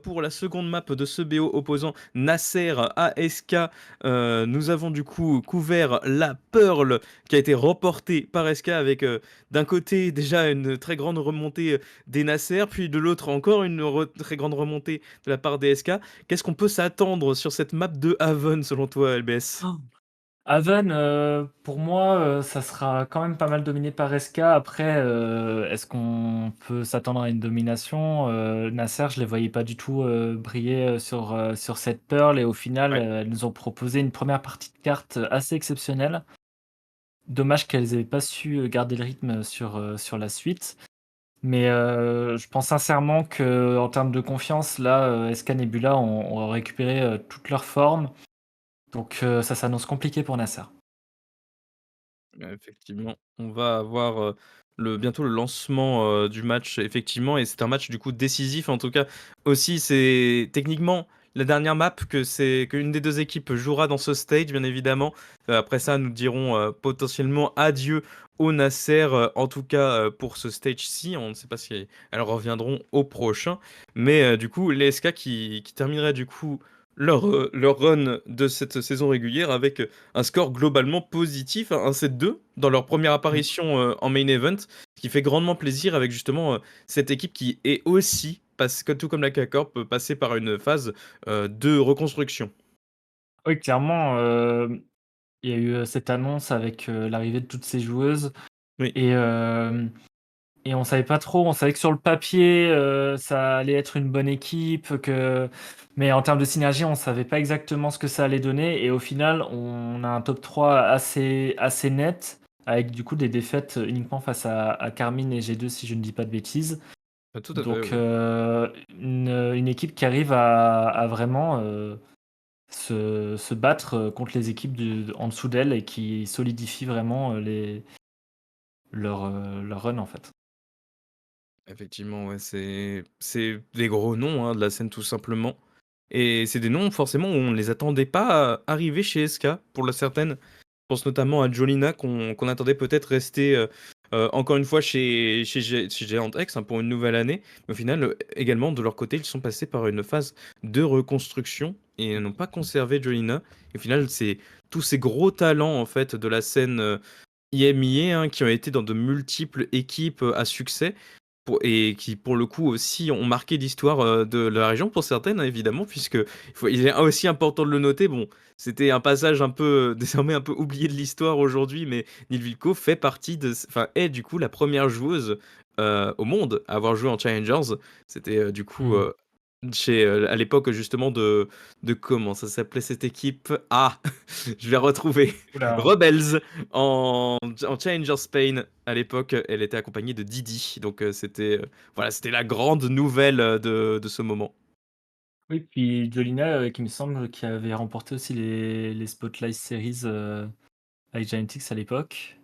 Pour la seconde map de ce BO opposant Nasser à SK, nous avons du coup couvert la Pearl qui a été remportée par SK avec d'un côté déjà une très grande remontée des Nasser, puis de l'autre encore une très grande remontée de la part des SK. Qu'est-ce qu'on peut s'attendre sur cette map de Haven selon toi, LBS? Haven, pour moi, ça sera quand même pas mal dominé par SK. Après, est-ce qu'on peut s'attendre à une domination? Nasser, je les voyais pas du tout, briller, sur cette Pearl et au final, Ouais. elles nous ont proposé une première partie de cartes assez exceptionnelle. Dommage qu'elles aient pas su, garder le rythme sur la suite. Mais, je pense sincèrement qu'en termes de confiance, là, SK Nebula ont récupéré, toute leur forme. Donc, ça s'annonce compliqué pour Nasser. Effectivement, on va avoir, bientôt le lancement, du match effectivement et c'est un match du coup décisif en tout cas aussi c'est techniquement la dernière map qu'une des 2 équipes jouera dans ce stage bien évidemment. Après ça nous dirons, potentiellement adieu au Nasser, en tout cas, pour ce stage-ci. On ne sait pas si elles reviendront au prochain, mais du coup les SK qui termineraient du coup leur run de cette saison régulière avec, un score globalement positif, un 7-2 dans leur première Mmh. apparition en main event, ce qui fait grandement plaisir avec justement cette équipe qui est aussi, parce que tout comme la K-Corp, passée par une phase de reconstruction. Oui, clairement, il y a eu, cette annonce avec, l'arrivée de toutes ces joueuses Oui, et on savait pas trop. On savait que sur le papier, ça allait être une bonne équipe, mais en termes de synergie, on savait pas exactement ce que ça allait donner et au final, on a un top 3 assez net avec du coup des défaites, uniquement face à Carmine et G2 si je ne dis pas de bêtises. tout à fait, Donc, oui. une équipe qui arrive à vraiment, se battre, contre les équipes en dessous d'elle et qui solidifie vraiment, leur run, en fait. Effectivement, ouais, c'est des gros noms, hein, de la scène tout simplement et c'est des noms forcément où on ne les attendait pas arriver chez SK pour la certaine. Je pense notamment à Jolina qu'on attendait peut-être rester, encore une fois chez Giant X, hein, pour une nouvelle année. Mais au final, également de leur côté, ils sont passés par une phase de reconstruction et n'ont pas conservé Jolina. Et au final, c'est tous ces gros talents en fait de la scène, IMIA, hein, qui ont été dans de multiples équipes, à succès et qui pour le coup aussi ont marqué l'histoire, de la région pour certaines, hein, évidemment, puisque il est aussi important de le noter, bon, c'était un passage un peu, désormais un peu oublié de l'histoire aujourd'hui, mais Nilvilko fait partie enfin est du coup la première joueuse, au monde à avoir joué en Challengers. C'était, du coup, Mmh. à l'époque justement de comment ça s'appelait cette équipe? Ah! Je vais retrouver. Ouh là! Rebels en Challenger Spain. À l'époque, elle était accompagnée de Didi. Donc, c'était, voilà, c'était la grande nouvelle, de ce moment. Oui, puis Jolina, qui me semble qui avait remporté aussi les Spotlight Series, avec Giantix à l'époque.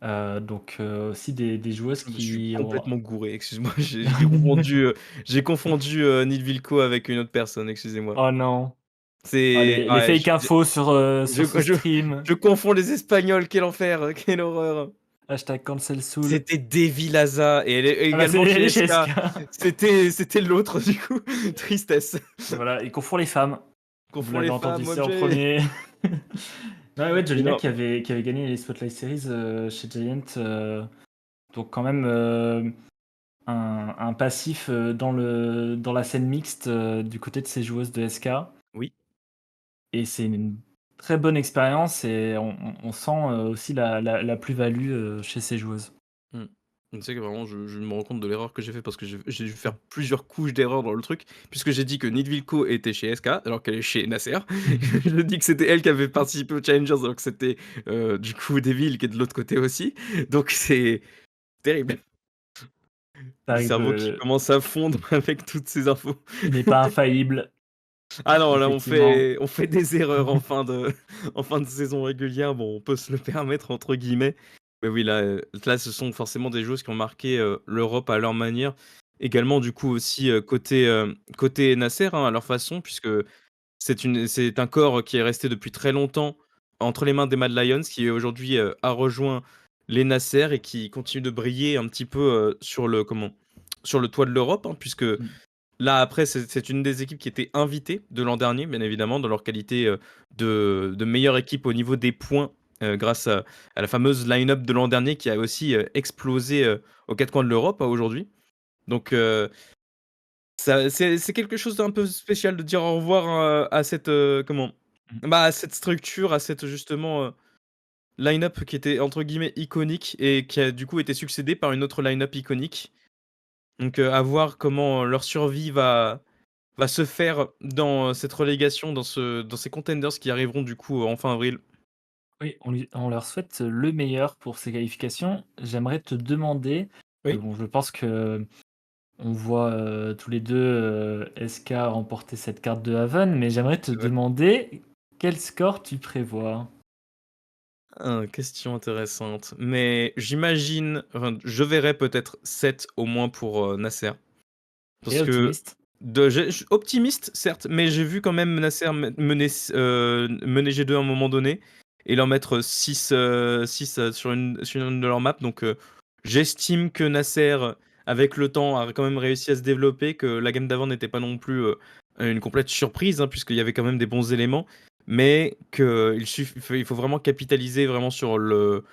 Donc, aussi des joueuses Je me suis qui ont complètement gouré, excuse-moi, j'ai confondu, Nidvilko avec une autre personne, excusez-moi. Oh non! Ah C'est les ouais, fake infos je sur ce je stream. je confonds les Espagnols, quel enfer, quelle horreur! Hashtag cancel Soul. C'était Devi Laza et elle est Ah bah, c'est également elle chez est chez SK. SK. C'était l'autre du coup, tristesse. Voilà, il confond les femmes. Vous Confond l'avez les entendu femmes, ici en OMG. premier. Ouais, ouais, Mais Jolina non, qui avait gagné les Spotlight Series, chez Giant, donc quand même, un passif, dans la scène mixte, du côté de ces joueuses de SK oui. et c'est une très bonne expérience et on sent, aussi la plus-value, chez ces joueuses. Mmh. Tu sais que vraiment je me rends compte de l'erreur que j'ai fait parce que j'ai dû faire plusieurs couches d'erreur dans le truc, puisque j'ai dit que Nidvilko était chez SK alors qu'elle est chez Nasser. Je dis que c'était elle qui avait participé aux Challengers alors que c'était, du coup Devil qui est de l'autre côté aussi. Donc c'est terrible. Ça Le arrive, cerveau qui commence à fondre avec toutes ces infos. on n'est pas infaillible, Ah non, là effectivement. on fait des erreurs en fin de en fin de saison régulière, bon on peut se le «permettre» entre guillemets. Mais oui là ce sont forcément des joueuses qui ont marqué, l'Europe à leur manière. Également du coup aussi, côté Nasser, hein, à leur façon puisque c'est un corps qui est resté depuis très longtemps entre les mains des Mad Lions qui aujourd'hui, a rejoint les Nasser et qui continue de briller un petit peu, sur le toit de l'Europe, hein, puisque Mmh. Là, après, c'est une des équipes qui était invitée de l'an dernier, bien évidemment, dans leur qualité de meilleure équipe au niveau des points, grâce à la fameuse line-up de l'an dernier qui a aussi explosé aux quatre coins de l'Europe aujourd'hui. Donc, c'est quelque chose d'un peu spécial de dire au revoir à cette, comment, Mmh. bah, à cette structure, à cette justement line-up qui était entre guillemets iconique et qui a du coup été succédée par une autre line-up iconique. Donc, à voir comment leur survie va se faire dans cette relégation, dans ces contenders qui arriveront du coup en fin avril. Oui, on leur souhaite le meilleur pour ces qualifications. J'aimerais te demander, Oui, bon, je pense qu'on voit, tous les 2 SK remporter cette carte de Haven, mais j'aimerais te c'est vrai. demander quel score tu prévois? Question intéressante. Mais j'imagine, enfin, je verrais peut-être 7 au moins pour, Nasser. Et Parce que optimiste? je suis optimiste certes, mais j'ai vu quand même Nasser mener G2 à un moment donné et leur mettre 6 sur une de leurs maps. Donc, j'estime que Nasser, avec le temps, a quand même réussi à se développer, que la game d'avant n'était pas non plus, une complète surprise, hein, puisqu'il y avait quand même des bons éléments, mais il faut vraiment capitaliser vraiment sur le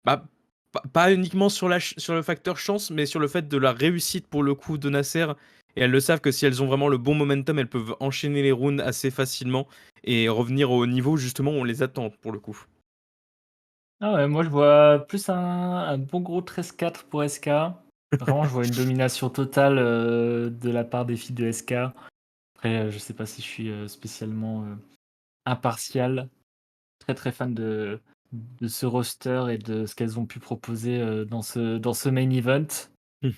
bah, pas uniquement sur sur le facteur chance, mais sur le fait de la réussite pour le coup de Nasser. Et elles le savent que si elles ont vraiment le bon momentum, elles peuvent enchaîner les rounds assez facilement et revenir au niveau justement où on les attend pour le coup. Ah ouais, moi je vois plus un bon gros 13-4 pour SK. Vraiment, je vois une domination totale, de la part des filles de SK. Après, je sais pas si je suis, spécialement, impartial. Très, très fan de ce roster et de ce qu'elles ont pu proposer, dans ce main event.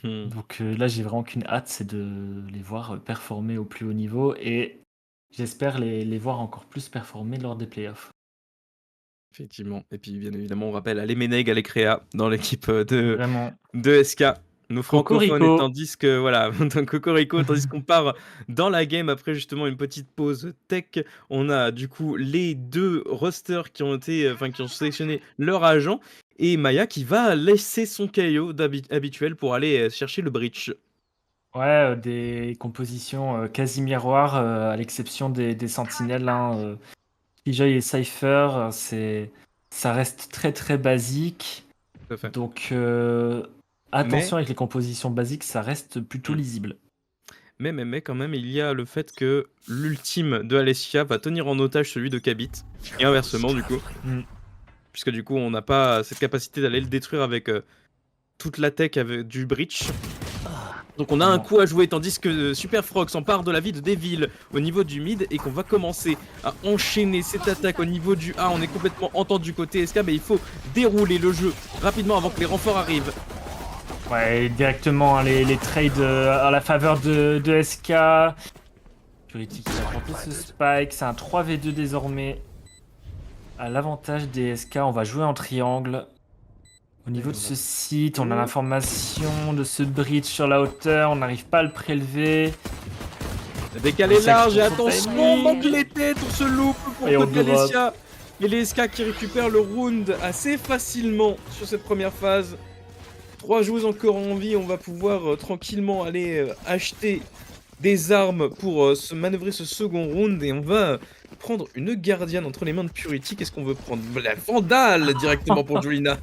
Donc, là, j'ai vraiment qu'une hâte, c'est de les voir, performer au plus haut niveau et j'espère les voir encore plus performer lors des playoffs. Effectivement. Et puis bien évidemment, on rappelle Alemeneg, Alecrea dans l'équipe Vraiment. de SK. Nos francophones Cocorico! étant disent que voilà, donc Cocorico, tandis qu'on part dans la game après justement une petite pause tech. On a du coup les deux rosters qui ont été, enfin qui ont sélectionné leur agent et Maya qui va laisser son KO habituel pour aller chercher le breach. Ouais, des compositions, quasi miroirs, à l'exception des sentinelles, hein, Killjoy et Cypher, ça reste très, très basique. Tout à fait. Donc, Mais attention avec les compositions basiques, ça reste plutôt hmm, lisible. mais quand même, il y a le fait que l'ultime de Alessia va tenir en otage celui de Kabit et inversement du coup. Mmh. Puisque du coup, on n'a pas cette capacité d'aller le détruire avec toute la tech du breach. Donc on a un Vraiment. coup à jouer, tandis que Super Frog s'empare de la vie de Devil au niveau du mid et qu'on va commencer à enchaîner cette attaque au niveau du A. On est complètement entendu côté SK, mais il faut dérouler le jeu rapidement avant que les renforts arrivent. Ouais, directement, hein, les trades, à la faveur de SK. Purity qui va tenter ce spike, c'est un 3v2 désormais. À l'avantage des SK, on va jouer en triangle. Au Et niveau de on a ce site, on a tout. l'information de ce bridge sur la hauteur, on n'arrive pas à le prélever. Décalé Alessia qui large et trouve son attention, manque timing. l'été pour ce loop pour Et on côté drop. Alessia. Et les SK qui récupèrent le round assez facilement sur cette première phase. 3 joueuses encore en vie, on va pouvoir tranquillement aller acheter des armes pour se manœuvrer ce second round et on va prendre une gardienne entre les mains de Purity. Qu'est-ce qu'on veut prendre? La Vandale directement pour Julina.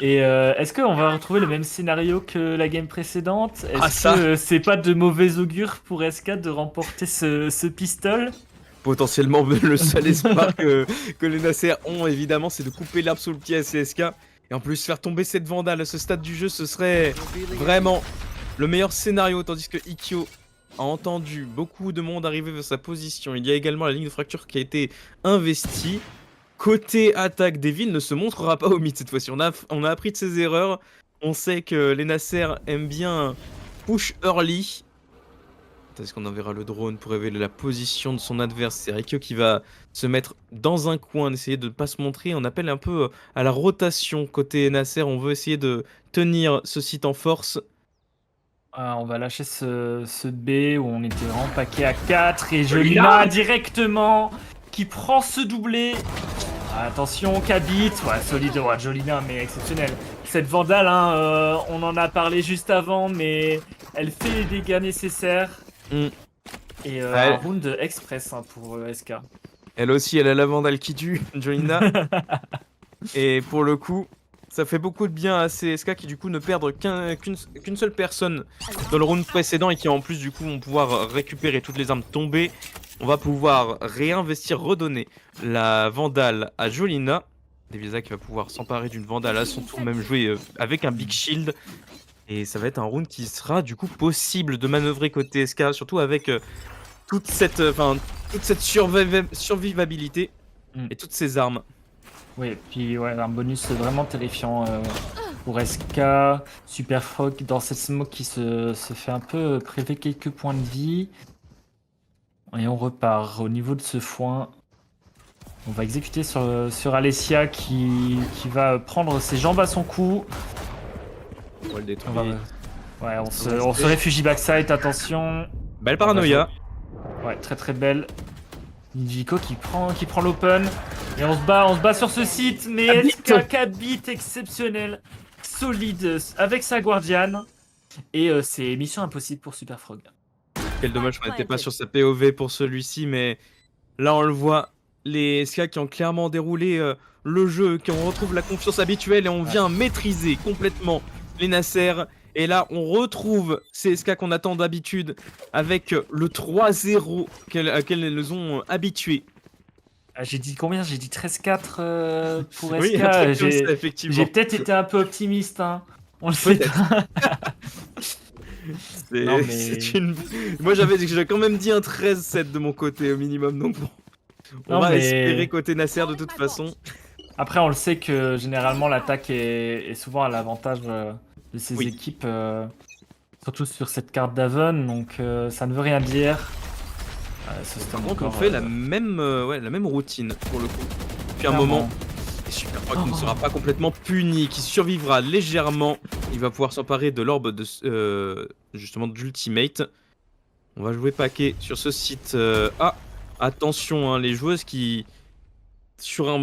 Et est-ce qu'on va retrouver le même scénario que la game précédente? Ah Est-ce que ça, c'est pas de mauvais augure pour SK de remporter ce pistol? potentiellement le seul espoir que les Nasser ont évidemment, c'est de couper l'herbe sous le pied à CSK. Et en plus faire tomber cette Vandale à ce stade du jeu, ce serait vraiment le meilleur scénario, tandis que Ikkyo a entendu beaucoup de monde arriver vers sa position. Il y a également la ligne de fracture qui a été investie. Côté attaque, Devil ne se montrera pas au mid cette fois-ci. On a appris de ses erreurs. On sait que les Nasser aiment bien push early. Est-ce qu'on enverra le drone pour révéler la position de son adversaire? Rikyo qui va se mettre dans un coin, essayer de ne pas se montrer. On appelle un peu à la rotation côté Nasser. On veut essayer de tenir ce site en force. On va lâcher ce B où on était vraiment paqué à 4 et Jolina! Jolina directement qui prend ce doublé. Attention, Kabit, ouais, solide, ouais, Jolina, mais exceptionnel. Cette Vandale, hein, on en a parlé juste avant, mais elle fait les dégâts nécessaires. Mm. Et Ah, un round express hein, pour SK. elle aussi, elle a la vandale qui tue, Jolina. Et pour le coup, ça fait beaucoup de bien à ces SK qui du coup ne perdent qu'une seule personne dans le round précédent et qui en plus du coup vont pouvoir récupérer toutes les armes tombées. On va pouvoir réinvestir, redonner la Vandale à Jolina. Devisa qui va pouvoir s'emparer d'une Vandale à son tour, même jouer avec un Big Shield. Et ça va être un round qui sera du coup possible de manœuvrer côté SK, surtout avec toute cette survivabilité Mm. et toutes ces armes. Oui, et puis ouais, un bonus vraiment terrifiant pour SK. Super Frog dans cette smoke qui se fait un peu priver quelques points de vie. Et on repart au niveau de ce foin. On va exécuter sur Alessia qui va prendre ses jambes à son cou. On va le On détruire. va- Ouais, on se réfugie backside, attention. Belle paranoïa. Ouais, très très belle. Nijico qui prend l'open. Et on se bat sur ce site, mais Kabit. SK Kabit exceptionnel. Solide avec sa guardiane. Et c'est mission impossible pour Super Frog. Quel dommage qu'on n'était pas sur sa POV pour celui-ci, mais là on le voit, les SK qui ont clairement déroulé le jeu, qui on retrouve la confiance habituelle et on vient maîtriser complètement les Nasser. Et là on retrouve ces SK qu'on attend d'habitude avec le 3-0 à quel elles nous ont habitués. Ah, j'ai dit combien? J'ai dit 13-4 pour Oui, SK. un truc comme ça, effectivement. J'ai peut-être été un peu optimiste, hein. On le sait pas. Non, mais... Moi j'ai quand même dit un 13-7 de mon côté au minimum, donc bon. On Non, va mais- espérer côté Nasser de toute façon. Après, on le sait que généralement l'attaque est souvent à l'avantage de ces Oui. équipes, surtout sur cette carte d'Haven, donc ça ne veut rien dire. Ce stun Par contre, on encore, fait la même routine pour le coup. Depuis un clairement. moment. Et Super Frog ne sera pas complètement puni, qui survivra légèrement. Il va pouvoir s'emparer de l'orbe de justement d'Ultimate. On va jouer paquet sur ce site. Ah, attention, hein, les joueuses qui sur un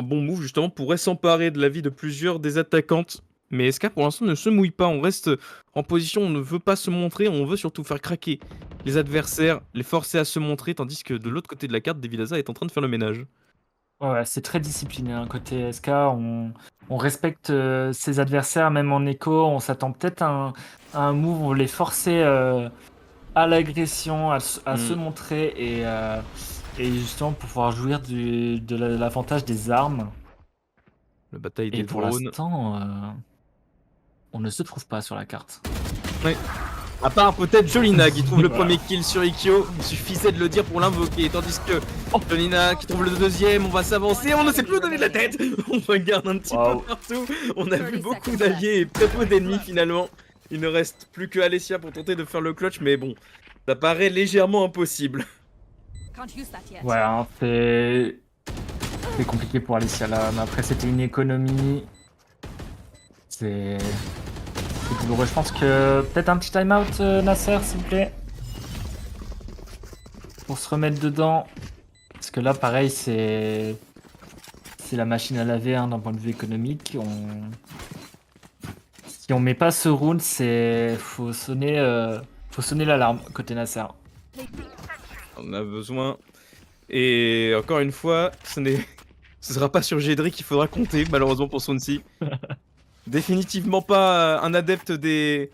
bon move justement pourraient s'emparer de la vie de plusieurs des attaquantes. Mais SK pour l'instant ne se mouille pas, on reste en position, on ne veut pas se montrer, on veut surtout faire craquer les adversaires, les forcer à se montrer, tandis que de l'autre côté de la carte, Devilaza est en train de faire le ménage. Ouais, c'est très discipliné, hein, côté SK. On respecte ses adversaires, même en écho. On s'attend peut-être à un move, on les forcer à l'agression, à se montrer et justement pour pouvoir jouir de l'avantage des armes. La bataille Et des pour drones. l'instant, on ne se trouve pas sur la carte. Ouais. À part peut-être Jolina qui trouve le Voilà. premier kill sur Ikkyo, il suffisait de le dire pour l'invoquer, tandis que Jolina qui trouve le deuxième, on va s'avancer, on ne sait plus où donner de la tête. On regarde un petit Wow. peu partout, on a vu beaucoup d'alliés et très peu d'ennemis finalement. Il ne reste plus que Alessia pour tenter de faire le clutch, mais bon, ça paraît légèrement impossible. Ouais, hein, c'est compliqué pour Alicia là, mais après c'était une économie. C'est douloureux. Je pense que peut-être un petit time-out, Nasser, s'il vous plaît. Pour se remettre dedans. Parce que là, pareil, c'est la machine à laver hein, d'un point de vue économique. Si on met pas ce round, faut sonner l'alarme côté Nasser. On a besoin. Et encore une fois, ce sera pas sur Gédry qu'il faudra compter, malheureusement pour Swansea. Définitivement pas un adepte des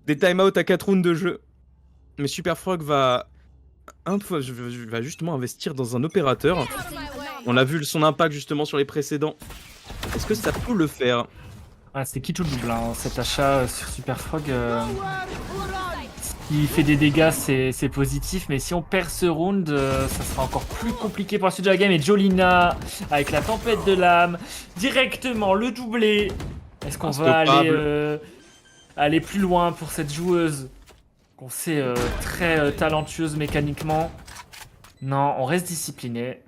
timeouts à 4 rounds de jeu. Mais Super Frog va justement investir dans un opérateur. On a vu son impact justement sur les précédents. Est-ce que ça peut le faire? Ah, c'est qui tout double, hein, cet achat sur Super Frog. S'il fait des dégâts, c'est positif, mais si on perd ce round, ça sera encore plus compliqué pour la suite de la game. Et Jolina, avec la tempête de l'âme, directement le doublé. Est-ce qu'on va aller plus loin pour cette joueuse qu'on sait très talentueuse mécaniquement? Non, on reste discipliné.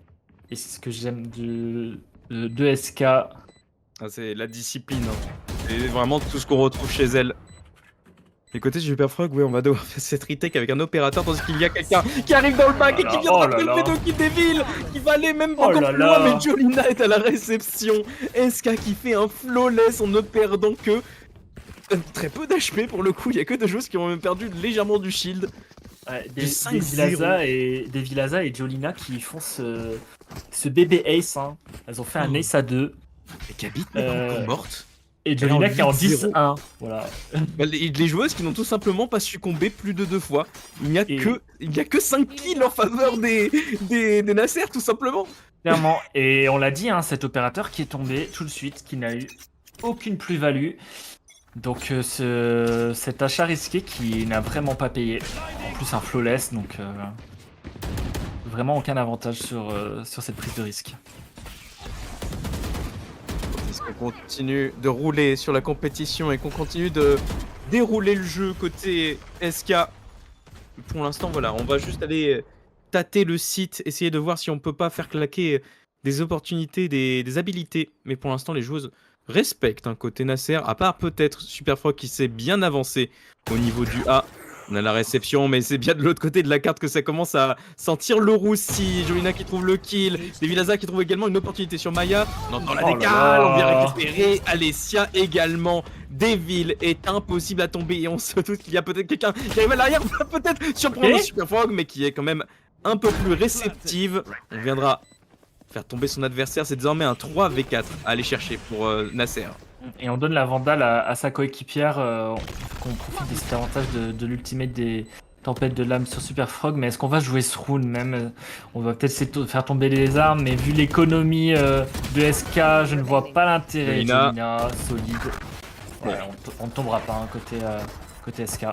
Et c'est ce que j'aime de SK. Ah, c'est la discipline, hein. C'est vraiment tout ce qu'on retrouve chez elle. Et côté Superfrog, ouais, on va devoir faire cette retake avec un opérateur tandis qu'il y a quelqu'un qui arrive dans le bac et qui viendra tuer le P2 des villes, qui va aller même Oh encore là plus loin, là. mais Jolina est à la réception. SK qui fait un flawless en ne perdant que très peu d'HP pour le coup, il y a que deux joueuses qui ont même perdu légèrement du shield. Ouais, Du des 5-0. Vilaza et Jolina qui font ce bébé ace. Hein. Elles ont fait un ace à 2. Et Kabit n'est pas encore morte. Et Elle est en Jolina qui est en 8-0. 10-1. Voilà. Bah, les joueuses qui n'ont tout simplement pas succombé plus de 2 fois. Il n'y a que 5 kills en faveur des Nasser, tout simplement. Clairement. Et on l'a dit, hein, cet opérateur qui est tombé tout de suite, qui n'a eu aucune plus-value. Donc cet achat risqué qui n'a vraiment pas payé. En plus un flawless, donc vraiment aucun avantage sur cette prise de risque. Est-ce qu'on continue de rouler sur la compétition et qu'on continue de dérouler le jeu côté SK? Pour l'instant, voilà, on va juste aller tâter le site, essayer de voir si on peut pas faire claquer des opportunités, des habilités. Mais pour l'instant, les joueuses respectent un côté Nasser, à part peut-être Superfrog qui s'est bien avancé au niveau du A. On a la réception, mais c'est bien de l'autre côté de la carte que ça commence à sentir le roussi. Jolina qui trouve le kill, Devilaza qui trouve également une opportunité sur Maya. On entend la décale, on vient récupérer Alessia également. Devil est impossible à tomber et on se doute qu'il y a peut-être quelqu'un qui arrive à l'arrière, va peut-être surprendre Superfrog, mais qui est quand même un peu plus réceptive. On viendra faire tomber son adversaire, c'est désormais un 3v4 à aller chercher pour Nasser. Et on donne la vandale à sa coéquipière, qu'on profite de cet avantage de l'ultimate des tempêtes de l'âme sur Superfrog. Mais est-ce qu'on va jouer ce round même? On va peut-être essayer de faire tomber les armes, mais vu l'économie de SK, je ne vois pas l'intérêt. Jolina, solide. Ouais, on ne tombera pas hein, côté SK.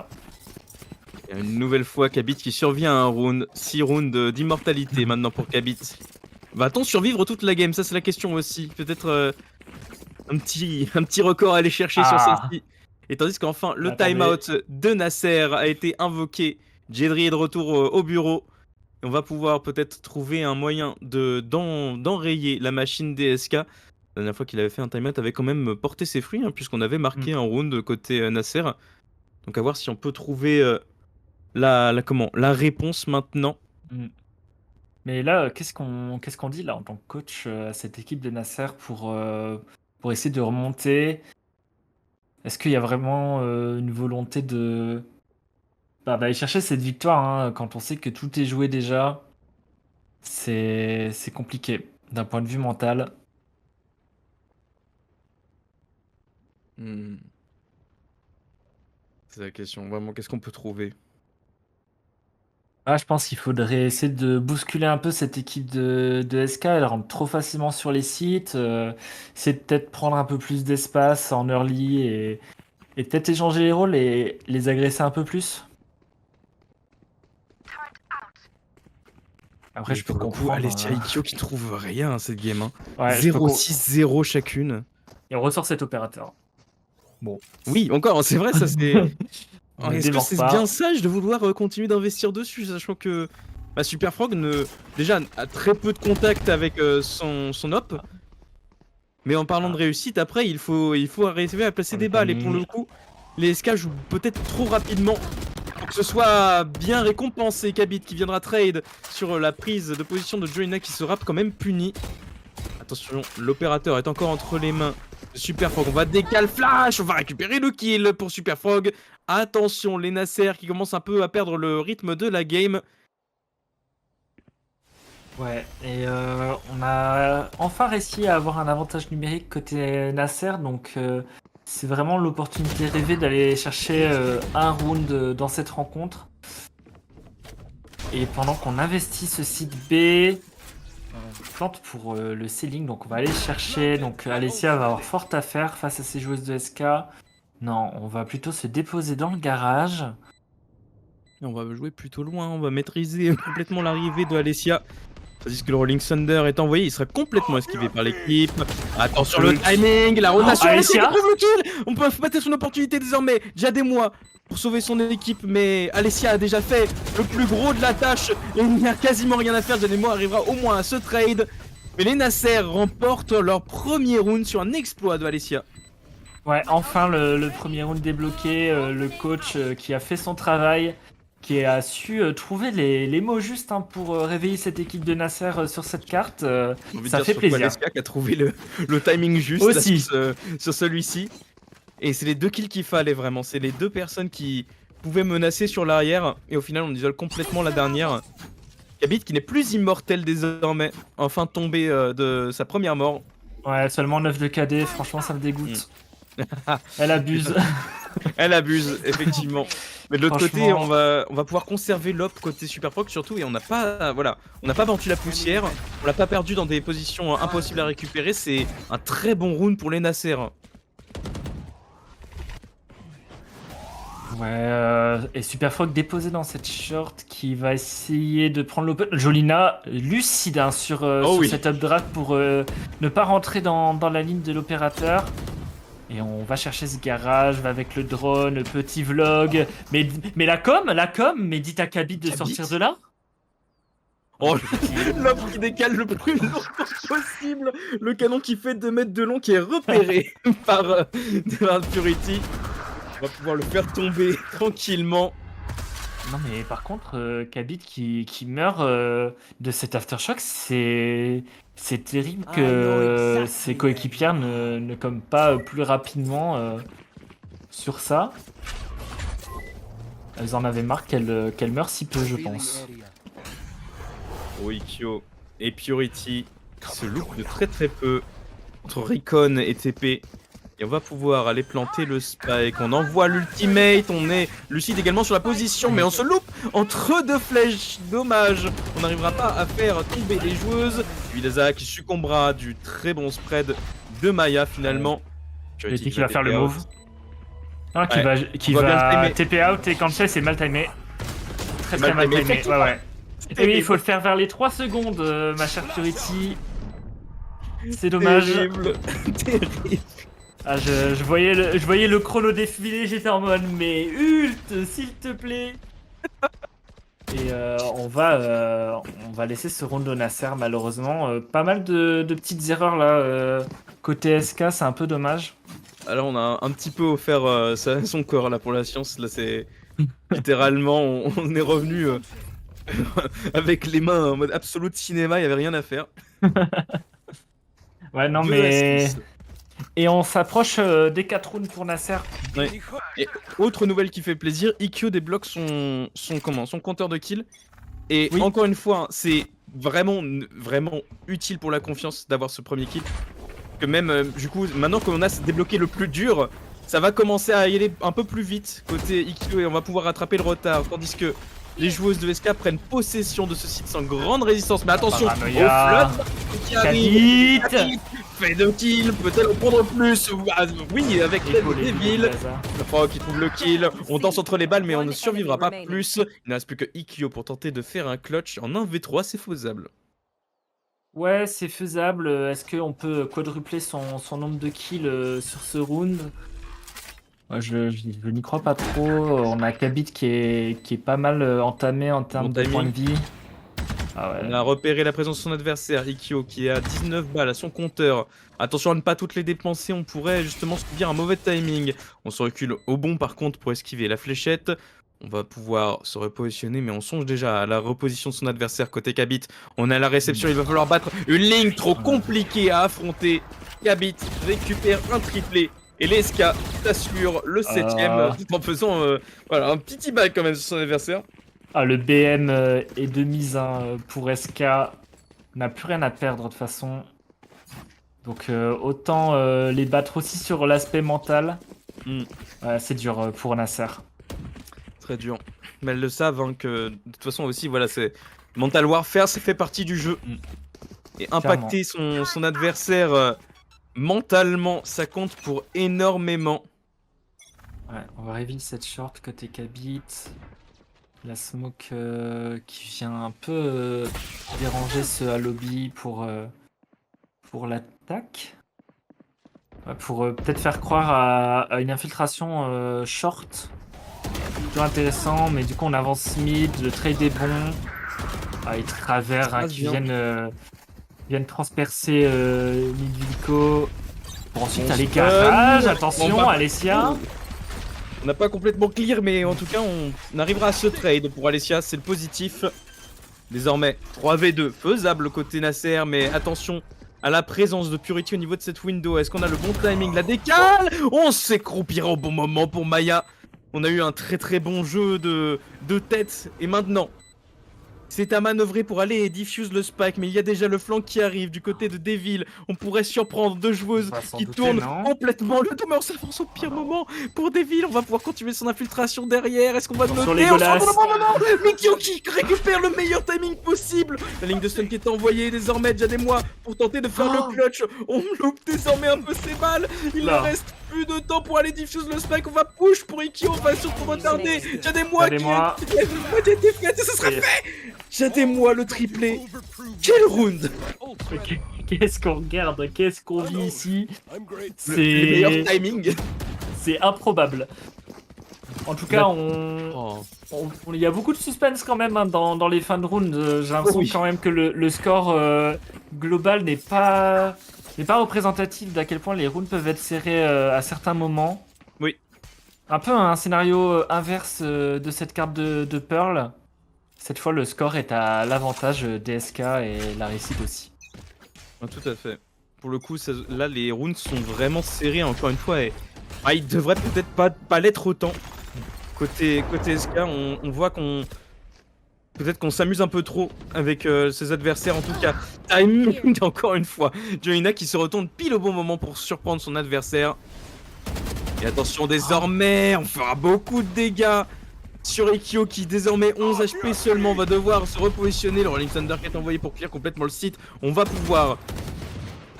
Il y a une nouvelle fois Kabit qui survit à un round, 6 rounds d'immortalité maintenant pour Kabit. Va-t-on survivre toute la game? Ça c'est la question aussi. Peut-être un petit record à aller chercher sur celle-ci. Et tandis qu'enfin le timeout de Nasser a été invoqué. Jedri est de retour au bureau. Et on va pouvoir peut-être trouver un moyen d'enrayer la machine DSK. La dernière fois qu'il avait fait un timeout avait quand même porté ses fruits, hein, puisqu'on avait marqué un round côté Nasser. Donc à voir si on peut trouver la réponse maintenant. Mais là, qu'est-ce qu'on dit là en tant que coach à cette équipe de Nasser pour essayer de remonter? Est-ce qu'il y a vraiment une volonté d'aller chercher cette victoire hein, quand on sait que tout est joué déjà? C'est compliqué d'un point de vue mental. C'est la question, vraiment, qu'est-ce qu'on peut trouver? Ah, je pense qu'il faudrait essayer de bousculer un peu cette équipe de SK. Elle rentre trop facilement sur les sites. Essayer de peut-être prendre un peu plus d'espace en early et peut-être échanger les rôles et les agresser un peu plus. Après, je peux comprendre. Alessia Ikkyo qui trouve rien à cette game. Hein. Ouais, 0-6-0 chacune. Et on ressort cet opérateur. Bon. Oui, encore, c'est vrai, ça c'est. Est-ce que c'est bien sage de vouloir continuer d'investir dessus, sachant que Superfrog déjà a très peu de contact avec son op. Mais en parlant de réussite, après, il faut arriver à placer des balles. Et pour le coup, les SK jouent peut-être trop rapidement pour que ce soit bien récompensé. Kabit qui viendra trade sur la prise de position de Jolina qui sera quand même puni. Attention, l'opérateur est encore entre les mains de Superfrog. On va décaler flash, on va récupérer le kill pour Superfrog. Attention, les Nasser qui commencent un peu à perdre le rythme de la game. Ouais, et on a enfin réussi à avoir un avantage numérique côté Nasser, donc c'est vraiment l'opportunité rêvée d'aller chercher un round dans cette rencontre. Et pendant qu'on investit ce site B, on plante pour le ceiling, donc on va aller chercher. Donc Alessia va avoir fort à faire face à ces joueuses de SK. Non, on va plutôt se déposer dans le garage. On va jouer plutôt loin, on va maîtriser complètement l'arrivée de Alessia. Tandis que le Rolling Thunder est envoyé, il sera complètement esquivé par l'équipe. Attention le timing, la rotation, Alessia qui trouve le kill. On peut battre son opportunité désormais, déjà des mois pour sauver son équipe, mais Alessia a déjà fait le plus gros de la tâche et il n'y a quasiment rien à faire. Jademo arrivera au moins à ce trade. Mais les Nasser remportent leur premier round sur un exploit de Alessia. Ouais, enfin le premier round débloqué, le coach qui a fait son travail, qui a su trouver les mots justes hein, pour réveiller cette équipe de Nasser sur cette carte. J'ai envie de Ça dire fait surtout plaisir. Aleska qui a trouvé le timing juste là Aussi. sur celui-ci. Et c'est les 2 kills qu'il fallait vraiment. C'est les 2 personnes qui pouvaient menacer sur l'arrière. Et au final, on isole complètement la dernière. Kabit qui n'est plus immortel désormais. Enfin tombé de sa première mort. Ouais, seulement 9 de KD, franchement ça me dégoûte. Elle abuse. Elle abuse, effectivement. Mais de l'autre côté, Franchement. on va pouvoir conserver l'op côté Super Proc surtout. Et on n'a pas, voilà, on n'a pas vendu la poussière. On l'a pas perdu dans des positions impossibles à récupérer. C'est un très bon round pour les Nasser. Ouais, et Superfrog déposé dans cette short qui va essayer de prendre l'open. Jolina lucide hein, sur, Oh sur oui. cette updraft pour ne pas rentrer dans la ligne de l'opérateur. Et on va chercher ce garage, va avec le drone, le petit vlog. Mais la com, mais dites à Kabit de Kabit sortir de là. Oh, l'op qui décale le plus longtemps possible. Le canon qui fait 2 mètres de long qui est repéré par Purity. On va pouvoir le faire tomber tranquillement. Non mais par contre, Kabit qui meurt de cet aftershock, c'est terrible que ses coéquipières ne comme pas plus rapidement sur ça. Elles en avaient marre qu'elle meure si peu, je pense. Oikyo et Purity se loupent de très très peu entre Recon et TP. Et on va pouvoir aller planter le spike. On envoie l'ultimate. On est lucide également sur la position. Mais on se loupe entre 2 flèches. Dommage. On n'arrivera pas à faire tomber les joueuses. Vilaza qui succombera du très bon spread de Maya finalement. Je dis qu'il va faire le move. Non, Ouais. qui On va bien va le TP out et quand c'est mal timé. Très Mal mal timé, timé. Ouais, ouais. Et oui, il faut terrible. le faire vers les 3 secondes, ma chère Purity. C'est dommage. Terrible. Terrible. Ah, je voyais le chrono défiler, j'étais en mode, mais ult, s'il te plaît. Et on va laisser ce round au Nasser, malheureusement. Pas mal de petites erreurs là. Côté SK, c'est un peu dommage. Alors on a un petit peu offert son corps là pour la science. Là c'est littéralement on est revenu avec les mains en mode absolu de cinéma. Il y avait rien à faire. Ouais, non, 2 à mais. 6. Et on s'approche des 4 rounds pour Nasser. Ouais. Et autre nouvelle qui fait plaisir, Ikkyo débloque son compteur de kill. Et Oui. encore une fois, hein, c'est vraiment utile pour la confiance d'avoir ce premier kill. Que même du coup, maintenant qu'on a débloqué le plus dur, ça va commencer à y aller un peu plus vite côté Ikkyo et on va pouvoir rattraper le retard. Tandis que les joueuses de SK prennent possession de ce site sans grande résistance. Mais attention au Paranoïa. flop qui arrive. Kabit. Fait 2 kills, peut-elle en prendre plus? Oui, avec l'aide des villes. Le Frog qui trouve le kill. On danse entre les balles, mais on ne survivra pas plus. Il ne reste plus que Ikkyo pour tenter de faire un clutch en 1v3, c'est faisable. Ouais, c'est faisable. Est-ce qu'on peut quadrupler son nombre de kills sur ce round? Ouais, je n'y crois pas trop. On a Kabit qui est pas mal entamé en termes de timing. points de vie. Ah ouais. On a repéré la présence de son adversaire, Ikkyo, qui est à 19 balles à son compteur. Attention à ne pas toutes les dépenser, on pourrait justement subir un mauvais timing. On se recule au bon par contre pour esquiver la fléchette. On va pouvoir se repositionner, mais on songe déjà à la reposition de son adversaire côté Kabit. On est à la réception, il va falloir battre une ligne trop compliquée à affronter. Kabit récupère un triplé. Et l'Eska s'assure le 7ème tout en faisant voilà, un petit bail quand même sur son adversaire. Ah, le BM est de mise hein, pour SK. On n'a plus rien à perdre de toute façon. Donc autant les battre aussi sur l'aspect mental. Ouais, c'est dur pour Nasser. Très dur. Mais elles le savent hein, que de toute façon aussi, voilà, c'est Mental Warfare, ça fait partie du jeu. Et impacter son adversaire mentalement, ça compte pour énormément. Ouais, on va reveal cette short côté Kabit. La smoke qui vient un peu déranger ce lobby pour l'attaque. Ouais, pour peut-être faire croire à une infiltration short. Plutôt intéressant, mais du coup on avance mid, le trade est bon. Ah, les travers hein, qui viennent transpercer mid Vilco. Pour ensuite On aller stun. garage, On attention, va- Alessia. On n'a pas complètement clear, mais en tout cas, on arrivera à se trade pour Alessia, c'est le positif. Désormais, 3v2, faisable côté Nasser, mais attention à la présence de Purity au niveau de cette window. Est-ce qu'on a le bon timing? La décale. On s'écroupira au bon moment pour Maya. On a eu un très bon jeu de tête, et maintenant... C'est à manœuvrer pour aller et diffuse le spike, mais il y a déjà le flanc qui arrive du côté de Devil. On pourrait surprendre deux joueuses On va s'en qui douter, tournent non complètement le dos, mais on s'avance au pire moment pour Devil. On va pouvoir continuer son infiltration derrière. Est-ce qu'on va Sur noter? les On se golasses. rend non, Mikio qui récupère le meilleur timing possible. La ligne de stun qui est envoyée désormais, déjà des mois, pour tenter de faire le clutch. On loupe désormais un peu ses balles. Il ne Là. reste plus de temps pour aller diffuse le spike. On va push pour Ikio, on va surtout retarder. Déjà des mois qui Jademoi. a été fait, ce serait Yes. fait. Jademoi le triplé. Quel round! Qu'est-ce qu'on regarde? Qu'est-ce qu'on vit ici? Le meilleur C'est timing. improbable. En tout cas, Oh. il y a beaucoup de suspense quand même hein, dans les fins de round. J'ai l'impression Oui. quand même que le score global n'est pas représentatif d'à quel point les rounds peuvent être serrés à certains moments. Oui. Un peu un scénario inverse de cette carte de Pearl. Cette fois, le score est à l'avantage DSK et la réussite aussi. Ah, tout à fait. Pour le coup, là, les rounds sont vraiment serrés encore une fois. Et ils devraient peut-être pas l'être autant. Côté SK, on voit qu'on... Peut-être qu'on s'amuse un peu trop avec ses adversaires. En tout cas, timing encore une fois. Joina qui se retourne pile au bon moment pour surprendre son adversaire. Et attention, désormais, on fera beaucoup de dégâts sur Ikio qui désormais 11 HP seulement va devoir se repositionner. Le Rolling Thunder qui est envoyé pour clear complètement le site. On va pouvoir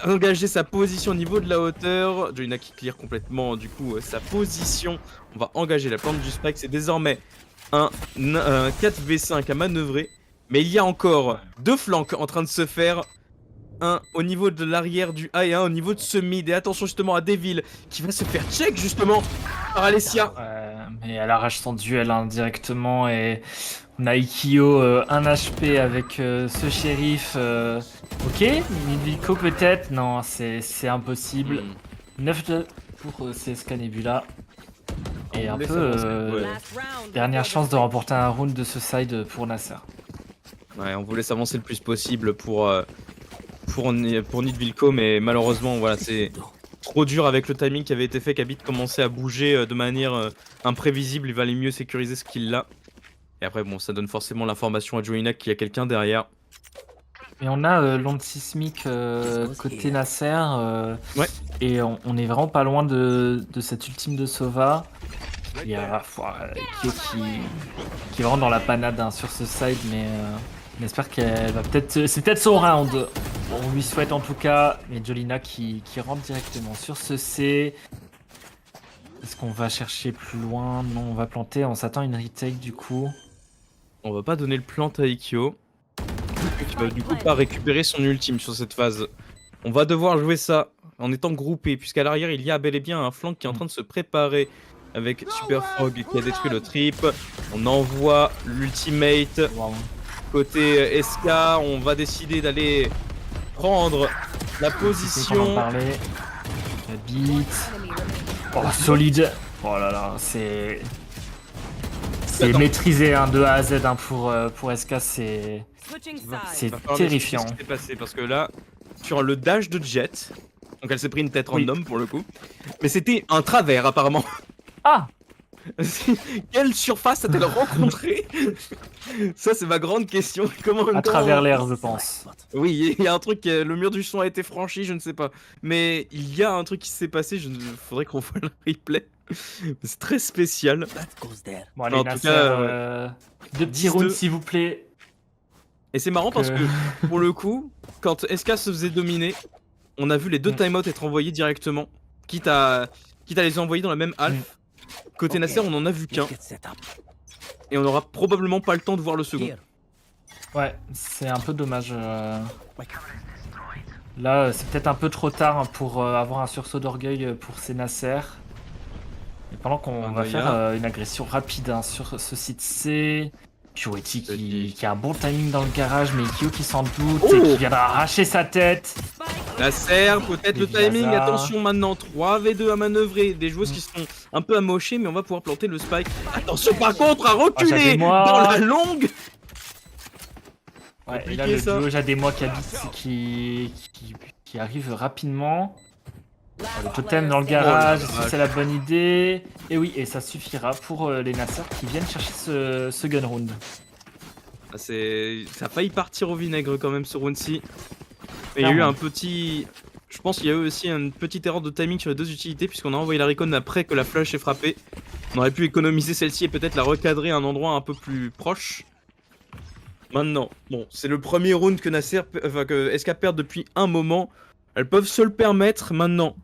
engager sa position au niveau de la hauteur. Joina qui clear complètement du coup sa position. On va engager la plante du spike. C'est désormais un 4v5 à manœuvrer. Mais il y a encore deux flancs en train de se faire. Un au niveau de l'arrière du A et un au niveau de ce mid. Et attention justement à Devil qui va se faire check justement par Alessia. Mais elle arrache son duel directement et on a Ikio 1 HP avec ce shérif. Ok, Midvico peut-être. Non, c'est impossible. 9 pour CSK Nebula. Et un peu dernière chance de remporter un round de ce side pour Nasser. Ouais, on voulait s'avancer le plus possible pour Nidvilco, mais malheureusement, voilà, c'est trop dur avec le timing qui avait été fait. Kabit commençait à bouger de manière imprévisible. Il valait mieux sécuriser ce qu'il a. Et après, bon, ça donne forcément l'information à Joina qu'il y a quelqu'un derrière. Et on a l'onde sismique côté Nasser. Ouais. Et on est vraiment pas loin de cette ultime de Sova. Il y a Kyo qui est vraiment dans la panade hein, sur ce side, mais on espère qu'elle va peut-être. C'est peut-être son round. On lui souhaite en tout cas. Et Jolina qui rentre directement sur ce C. Est-ce qu'on va chercher plus loin? Non, on va planter. On s'attend à une retake du coup. On va pas donner le plant à Ikyo, qui va du coup pas récupérer son ultime sur cette phase. On va devoir jouer ça en étant groupé, puisqu'à l'arrière il y a bel et bien un flanc qui est en train de se préparer avec Super Frog qui a détruit le trip. On envoie l'ultimate Wow. côté SK. On va décider d'aller prendre la On en position. parlait. La beat. Oh, solide. Oh là là, c'est Attends. maîtrisé hein, de A à Z hein, pour SK, c'est Va falloir terrifiant. m'expliquer ce qui s'est passé parce que là, sur le dash de Jet, donc elle s'est pris une tête Oui. random pour le coup, mais c'était un travers apparemment. Ah, Quelle surface a-t-elle rencontré? Ça, c'est ma grande question. Comment en même à temps- travers l'air, je pense. Oui, il y a un truc, le mur du son a été franchi, je ne sais pas. Mais il y a un truc qui s'est passé, faudrait qu'on voit le replay. C'est très spécial. Bon, allez, En tout Nasser, cas, deux petits 10-2. rounds, s'il vous plaît. Et c'est marrant parce que, pour le coup, quand SK se faisait dominer, on a vu les deux timeouts être envoyés directement, quitte à les envoyer dans la même half. Côté Nasser, on en a vu qu'un. Et on aura probablement pas le temps de voir le second. Ouais, c'est un peu dommage. Là, c'est peut-être un peu trop tard hein, pour avoir un sursaut d'orgueil pour ces Nasser. Et pendant qu'on va faire une agression rapide hein, sur ce site C. Purity qui a un bon timing dans le garage, mais Ikyo qui s'en doute et qui vient d'arracher sa tête. Nasser, peut-être Et le timing, Vilaza. attention maintenant, 3v2 à manœuvrer, des joueuses qui sont un peu amochées, mais on va pouvoir planter le spike. Attention par contre à Ah, reculer Jadémois. dans la longue. Ouais, et là, Compliqué le ça. duo Jadémois qui arrive rapidement. Oh, le totem dans le garage, est-ce que c'est la bonne idée? Et oui, et ça suffira pour les Nasser qui viennent chercher ce gun round. Ah, ça a failli partir au vinaigre quand même ce round-ci. Mais il y a eu un petit... Je pense qu'il y a eu aussi une petite erreur de timing sur les deux utilités puisqu'on a envoyé la recon après que la flash ait frappé. On aurait pu économiser celle-ci et peut-être la recadrer à un endroit un peu plus proche. Maintenant, bon, c'est le premier round que que SK perd depuis un moment. Elles peuvent se le permettre maintenant.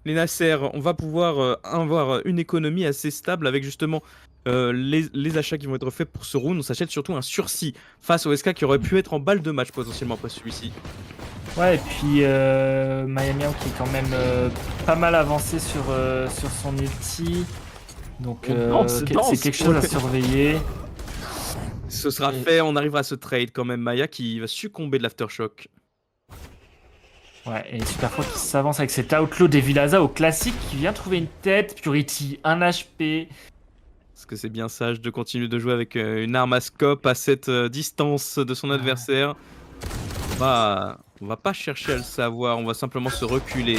Les Nasser, on va pouvoir avoir une économie assez stable avec justement les achats qui vont être faits pour ce round. On s'achète surtout un sursis face au SK qui aurait pu être en balle de match potentiellement après celui-ci. Ouais, et puis Miami qui est quand même pas mal avancé sur son ulti. Donc danse, c'est quelque chose à surveiller. Ce sera fait, on arrivera à ce trade quand même. Maya qui va succomber de l'aftershock. Ouais, et Superfro qui s'avance avec cet outlaw des Vilaza au classique qui vient trouver une tête. Purity, 1 HP. Est-ce que c'est bien sage de continuer de jouer avec une arme à scope à cette distance de son adversaire? On va pas chercher à le savoir, on va simplement se reculer.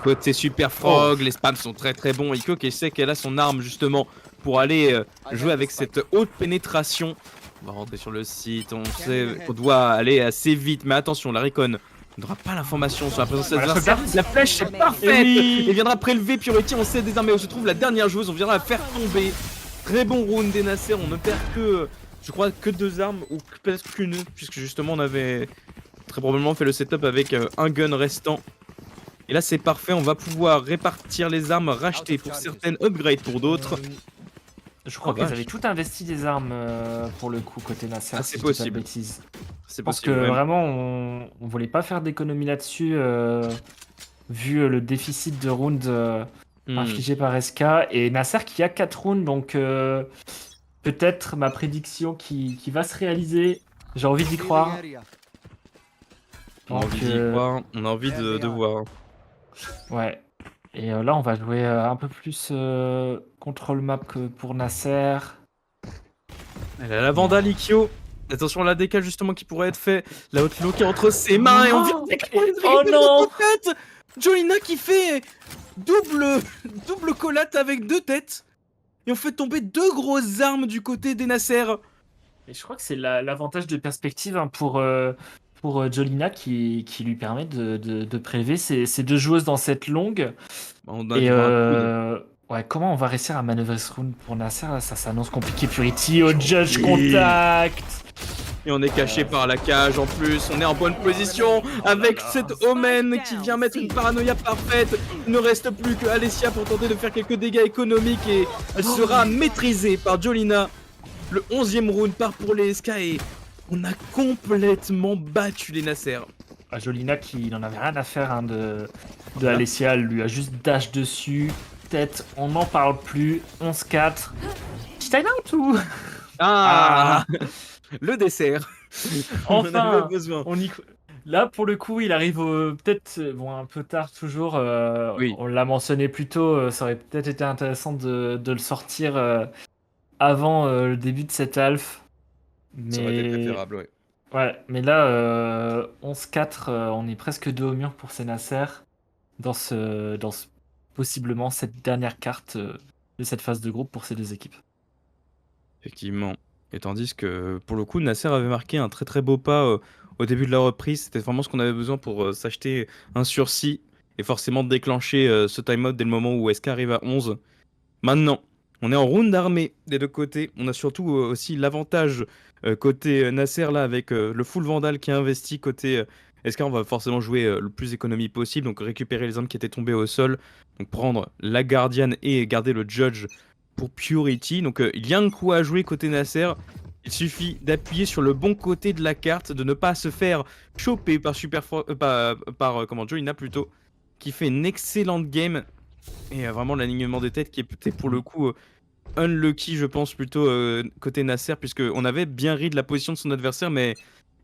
Côté Super Frog, les spams sont très très bons. Iko qui sait qu'elle a son arme justement pour aller jouer avec cette haute pénétration. On va rentrer sur le site, on sait qu'on doit aller assez vite, mais attention, la Recon n'aura pas l'information sur la présence de l'adversaire. La flèche est parfaite et viendra prélever Purity, on sait désarmer où se trouve la dernière joueuse, on viendra la faire tomber. Très bon round des Nasser, on ne perd que, je crois, que 2 armes, ou peut-être qu'une, puisque justement on avait très probablement fait le setup avec un gun restant. Et là c'est parfait, on va pouvoir répartir les armes, racheter pour certaines, upgrades pour d'autres. Je crois qu'ils avaient tout investi des armes pour le coup côté Nasser. Ah, c'est possible. Je pense que vraiment on voulait pas faire d'économie là-dessus vu le déficit de rounds infligé par SK. Et Nasser qui a 4 rounds, donc peut-être ma prédiction qui va se réaliser. J'ai envie d'y croire. On a envie d'y croire, on a envie de voir. Ouais. Et là, on va jouer un peu plus control map que pour Nasser. Elle a la Vandal Ikyo. Attention à la DK justement qui pourrait être fait. La Outlaw qui est entre ses mains et on vient Oh non! tête. Jolina qui fait double collate avec 2 têtes. Et on fait tomber 2 grosses armes du côté des Nasser. Et je crois que c'est l'avantage de perspective hein, pour Jolina qui lui permet de prélever ces 2 joueuses dans cette longue. On a Et un ouais, comment on va réussir à manœuvrer ce round pour Nasser là, ça s'annonce compliqué. Purity au judge contact. Et on est caché par la cage en plus, on est en bonne position avec cette Omen qui vient mettre une paranoïa parfaite. Il ne reste plus que Alessia pour tenter de faire quelques dégâts économiques et elle sera maîtrisée par Jolina. Le 11e round part pour les SK et on a complètement battu les Nasser. Jolina qui n'en avait rien à faire hein, de Alessia, elle lui a juste dash dessus. Tête, on n'en parle plus. 11-4. Petit time out ou Le dessert. Enfin, on avait besoin. Là, pour le coup, il arrive peut-être un peu tard toujours. Oui. On l'a mentionné plus tôt, ça aurait peut-être été intéressant de le sortir avant le début de cette alpha. Ça aurait été préférable, ouais. Ouais, mais là, 11-4, on est presque dos au mur pour ces Nasser dans possiblement cette dernière carte de cette phase de groupe pour ces 2 équipes. Effectivement. Et tandis que, pour le coup, Nasser avait marqué un très très beau pas au début de la reprise. C'était vraiment ce qu'on avait besoin pour s'acheter un sursis et forcément déclencher ce timeout dès le moment où SK arrive à 11. Maintenant, on est en round d'armée des 2 côtés. On a surtout aussi l'avantage côté Nasser là avec le full Vandal qui est investi côté SK. On va forcément jouer le plus d'économie possible, donc récupérer les armes qui étaient tombées au sol, donc prendre la Guardian et garder le Judge pour Purity. Donc il y a un coup à jouer côté Nasser. Il suffit d'appuyer sur le bon côté de la carte, de ne pas se faire choper par Jolina plutôt, qui fait une excellente game. Et vraiment l'alignement des têtes qui est peut-être pour le coup unlucky, je pense, plutôt côté Nasser, puisqu'on avait bien ri de la position de son adversaire, mais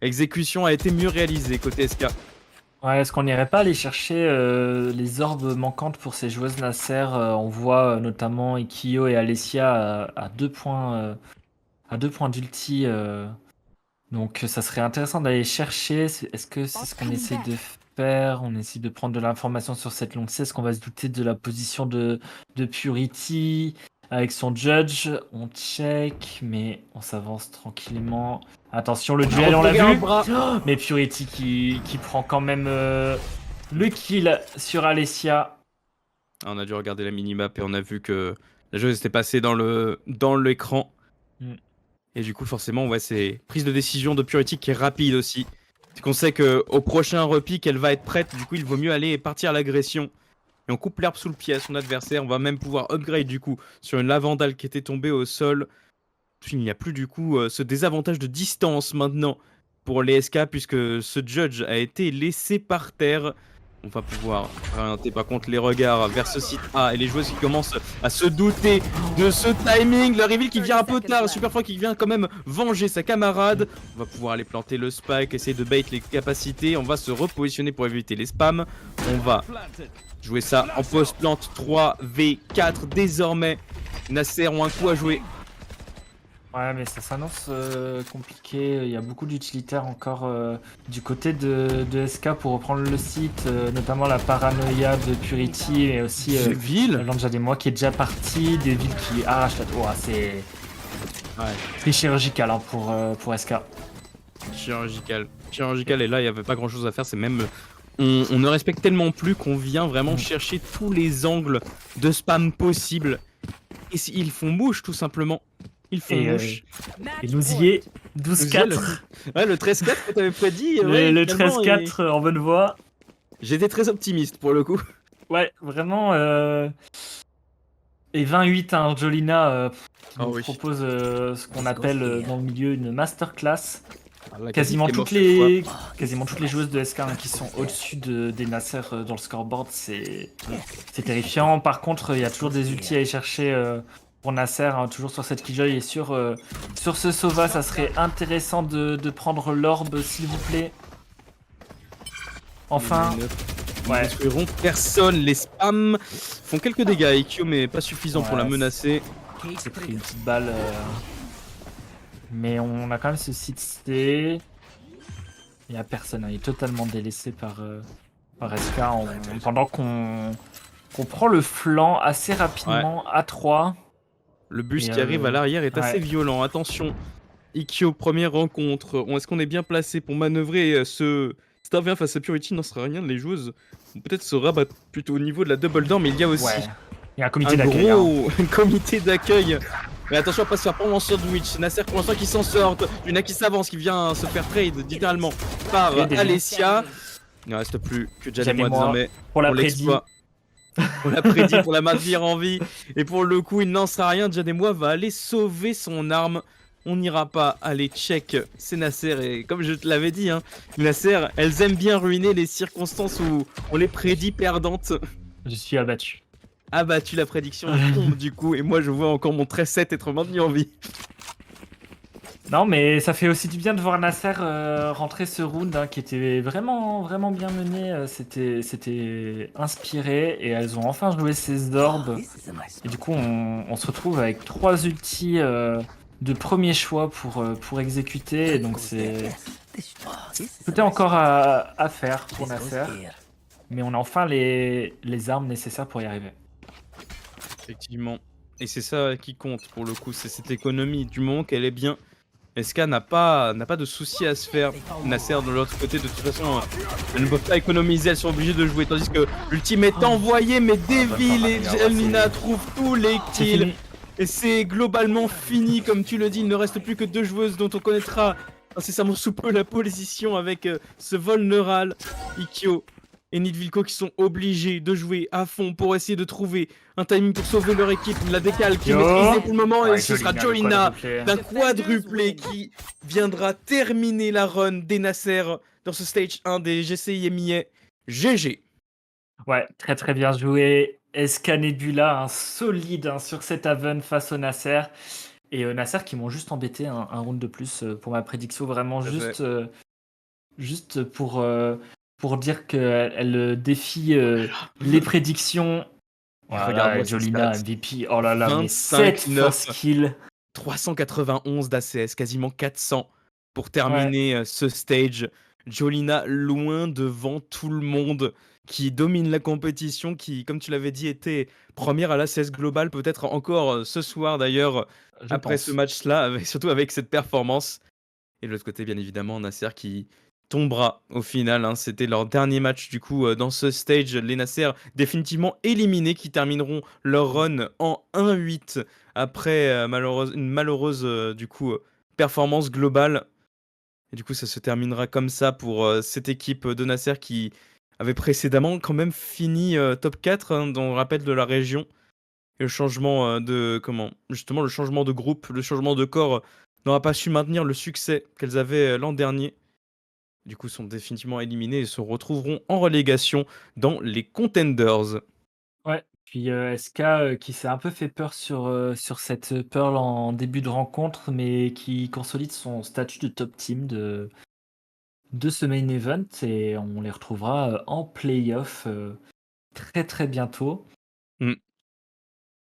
l'exécution a été mieux réalisée côté SK. Ouais, est-ce qu'on n'irait pas aller chercher les orbes manquantes pour ces joueuses Nasser? On voit notamment Ikio et Alessia à 2 points, à 2 points d'ulti. Donc ça serait intéressant d'aller chercher. Est-ce que c'est ce qu'on essaye de faire? On essaie de prendre de l'information sur cette longue C. Est-ce qu'on va se douter de la position de Purity avec son judge? On check, mais on s'avance tranquillement. Attention, le duel, on l'a repéré un vu. bras. Oh, mais Purity qui prend quand même le kill sur Alessia. On a dû regarder la minimap et on a vu que la joueuse était passée dans l'écran. Mm. Et du coup, forcément, ouais, c'est prise de décision de Purity qui est rapide aussi. C'est qu'on sait qu'au prochain repique, elle va être prête. Du coup, il vaut mieux aller partir à l'agression. Et on coupe l'herbe sous le pied à son adversaire. On va même pouvoir upgrade du coup sur une lavandale qui était tombée au sol. Il n'y a plus du coup ce désavantage de distance maintenant pour les SK puisque ce judge a été laissé par terre. On va pouvoir orienter par contre les regards vers ce site A et les joueuses qui commencent à se douter de ce timing. Le reveal qui vient un peu tard, Superfroy qui vient quand même venger sa camarade. On va pouvoir aller planter le spike, essayer de bait les capacités. On va se repositionner pour éviter les spams. On va jouer ça en post-plante 3v4 désormais. Nasser ont un coup à jouer. Ouais, mais ça s'annonce compliqué. Il y a beaucoup d'utilitaires encore du côté de SK pour reprendre le site, notamment la paranoïa de Purity et aussi Ville. Lanja des Mois qui est déjà parti, des villes qui arrachent la tour. C'est chirurgical hein, pour SK. Chirurgical. Chirurgical, et là, il n'y avait pas grand chose à faire. C'est même. On ne respecte tellement plus qu'on vient vraiment chercher tous les angles de spam possibles. Et ils font mouche, tout simplement. Ils font Et, mouche. et Lousier, 12-4. Ouais, le 13-4 que t'avais prédit. Ouais, Le finalement, 13-4 en bonne voie. J'étais très optimiste pour le coup. Ouais, vraiment. Et 28, hein, Jolina qui Ah nous oui. propose ce qu'on appelle dans le milieu une masterclass. Ah, la Quasiment quasi toutes est morte les, quasiment toutes les joueuses de SK hein, qui sont au-dessus des Nasser dans le scoreboard, c'est terrifiant. Par contre, il y a toujours des ultis à aller chercher pour Nasser, hein, toujours sur cette Killjoy et sur ce Sova, ça serait intéressant de prendre l'orbe, s'il vous plaît. Enfin, Ils ouais. détruiront personne. Les spams font quelques dégâts. Ikyo, mais pas suffisant pour la Ouais, menacer. J'ai pris une petite balle. Mais on a quand même ce site C. Il n'y a personne, hein, il est totalement délaissé par SK pendant qu'on prend le flanc assez rapidement à 3. Le bus Et qui arrive à l'arrière est assez ouais. violent. Attention, Ikkyo, première rencontre. Est-ce qu'on est bien placé pour manœuvrer ce Star 1 face à Purity? N'en sera rien. Les joueuses vont peut-être se rabattre plutôt au niveau de la double door, mais il y a aussi Ouais. Il y a un comité un d'accueil. Hein. gros comité d'accueil. Mais attention à pas se faire prendre en sandwich. Nasser pour l'instant qui s'en sort. Luna qui s'avance, qui vient se faire trade littéralement par Et des Alessia. Il ne reste plus que Jad et moi Moi, désormais pour la pour l'exploit. On l'a prédit pour la maintenir en vie. Et pour le coup, il n'en sera rien. Jad et moi va aller sauver son arme. On n'ira pas aller check. C'est Nasser. Et comme je te l'avais dit, hein, Nasser, elles aiment bien ruiner les circonstances où on les prédit perdantes. Je suis abattu. Abattu, la prédiction tombe du coup. Et moi, je vois encore mon 13-7 être maintenu en vie. Non, mais ça fait aussi du bien de voir Nasser rentrer ce round hein, qui était vraiment, vraiment bien mené. C'était inspiré et elles ont enfin joué ces orbes. Et du coup, on se retrouve avec 3 ultis de premier choix pour exécuter. Et donc, tout est encore à faire pour Nasser. Mais on a enfin les armes nécessaires pour y arriver. Effectivement. Et c'est ça qui compte pour le coup. C'est cette économie. Du moment qu'elle est bien. SK n'a pas de souci à se faire. Nasser de l'autre côté, de toute façon, elles ne peuvent pas économiser, elles sont obligées de jouer. Tandis que l'ultime est envoyé, mais Devil et Jelnina trouvent tous les kills. Et c'est globalement fini, comme tu le dis. Il ne reste plus que 2 joueuses dont on connaîtra incessamment sous peu la position avec ce vol neural. Ikkyo et Nidvilko qui sont obligés de jouer à fond pour essayer de trouver un timing pour sauver leur équipe. La décale qui est maîtrisée pour le moment et ce sera Jolina d'un quadruplé qui viendra terminer la run des Nasser dans ce stage 1 des GCI MIA. GG. Ouais, très très bien joué. SK Nebula, un solide hein, sur cet Haven face au Nasser. Et Nasser qui m'ont juste embêté un round de plus pour ma prédiction. Vraiment juste pour dire qu'elle défie les prédictions. Et Voilà, regarde-moi et ses stats. Jolina MVP. Oh là là, mais 7 25-9, first kills. 391 d'ACS, quasiment 400 pour Ouais, terminer ce stage. Jolina loin devant tout le monde, qui domine la compétition, qui, comme tu l'avais dit, était première à l'ACS Global, peut-être encore ce soir d'ailleurs, je après ce pense. match-là, surtout avec cette performance. Et de l'autre côté, bien évidemment, Nasser qui tombera au final, hein. C'était leur dernier match du coup dans ce stage. Les Nasser définitivement éliminés qui termineront leur run en 1-8 après une malheureuse du coup performance globale. Et du coup, ça se terminera comme ça pour cette équipe de Nasser qui avait précédemment quand même fini top 4, hein, dans le rappel de la région. Et le changement de comment justement le changement de groupe, le changement de corps n'aura pas su maintenir le succès qu'elles avaient l'an dernier. Du coup, sont définitivement éliminés et se retrouveront en relégation dans les Contenders. Ouais, puis SK, qui s'est un peu fait peur sur cette Pearl en début de rencontre, mais qui consolide son statut de top team de ce main event et on les retrouvera, en play-off, très, très bientôt. Mm,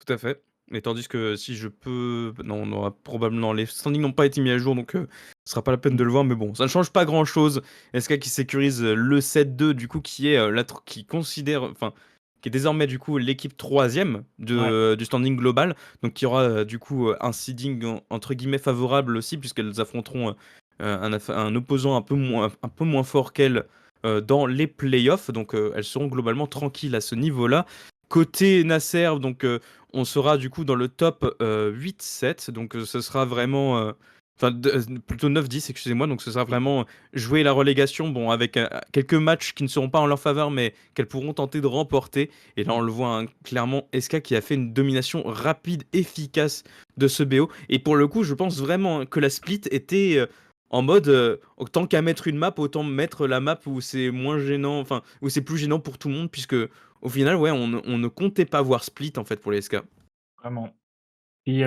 tout à fait. Mais tandis que si je peux... Non, on aura probablement... Les standings n'ont pas été mis à jour, donc ce sera pas la peine Mmh, de le voir. Mais bon, ça ne change pas grand-chose. SK qui sécurise le 7-2, du coup, qui est qui considère... Enfin, qui est désormais, du coup, l'équipe troisième ouais, du standing global. Donc, qui aura, du coup, un seeding, entre guillemets, favorable aussi, puisqu'elles affronteront un opposant un peu moins fort qu'elles dans les playoffs. Donc, elles seront globalement tranquilles à ce niveau-là. Côté Nasser, donc on sera du coup dans le top 8-7, donc ce sera vraiment... Enfin, plutôt 9-10, excusez-moi, donc ce sera vraiment jouer la relégation, bon, avec quelques matchs qui ne seront pas en leur faveur, mais qu'elles pourront tenter de remporter. Et là, on le voit hein, clairement, SK qui a fait une domination rapide, efficace de ce BO. Et pour le coup, je pense vraiment hein, que la split était en mode, autant qu'à mettre une map, autant mettre la map où c'est moins gênant, enfin, où c'est plus gênant pour tout le monde, puisque au final, ouais, on ne comptait pas voir Split en fait pour les SK. vraiment. Et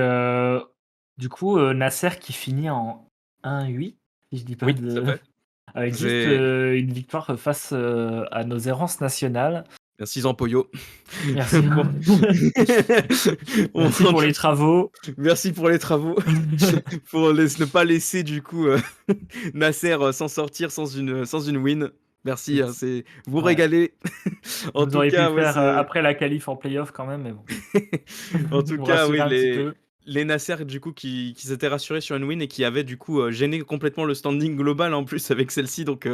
du coup, Nasser qui finit en 1-8, si je dis pas Oui, tout à de fait. avec juste, C'est une victoire face, à nos errances nationales. merci Zampoyo. Merci. Bon. Merci pour les travaux. Merci pour les travaux. Pour ne pas laisser du coup Nasser s'en sortir sans une win. Merci, hein, c'est vous Ouais, régalez. En vous tout auriez pu le cas, ouais, faire, c'est après la qualif en play-off quand même, mais bon. en tout Vous cas, rassurer oui, un petit peu. les Nasser, du coup, qui s'étaient rassurés sur une win et qui avaient, du coup, gêné complètement le standing global en plus avec celle-ci. Donc,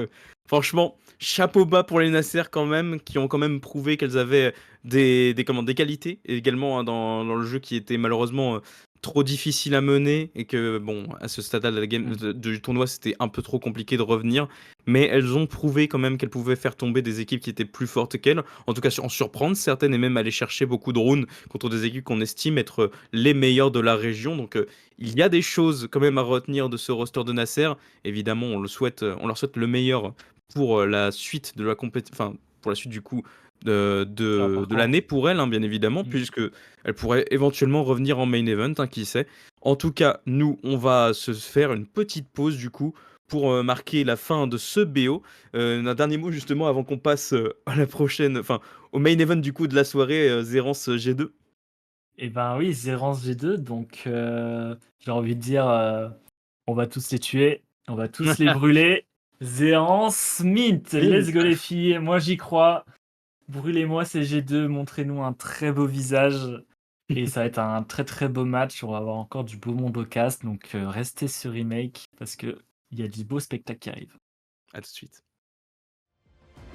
franchement, chapeau bas pour les Nasser quand même, qui ont quand même prouvé qu'elles avaient des qualités et également hein, dans le jeu qui était malheureusement trop difficile à mener et que, bon, à ce stade-là de la Mmh. du tournoi, c'était un peu trop compliqué de revenir. Mais elles ont prouvé quand même qu'elles pouvaient faire tomber des équipes qui étaient plus fortes qu'elles, en tout cas en surprendre certaines et même aller chercher beaucoup de runes contre des équipes qu'on estime être les meilleures de la région. Donc il y a des choses quand même à retenir de ce roster de Nasser. Évidemment, on leur souhaite le meilleur pour la suite de la compétition, enfin pour la suite du coup Sur leur de parcours. l'année pour elle, hein, bien évidemment, Mmh. puisque elle pourrait éventuellement revenir en main event, hein, qui sait. En tout cas, nous, on va se faire une petite pause du coup pour marquer la fin de ce BO. Un dernier mot justement avant qu'on passe à la prochaine, enfin au main event du coup de la soirée, Zérance G2. Et ben oui, Zérance G2, donc j'ai envie de dire, on va tous les tuer, on va tous les brûler. Zérance Mint, let's go Mint. les filles, moi j'y crois. Brûlez-moi ces G2, montrez-nous un très beau visage et ça va être un très, très beau match. On va avoir encore du beau monde au cast, donc restez sur Remake parce qu'il y a du beau spectacle qui arrive. À tout de suite.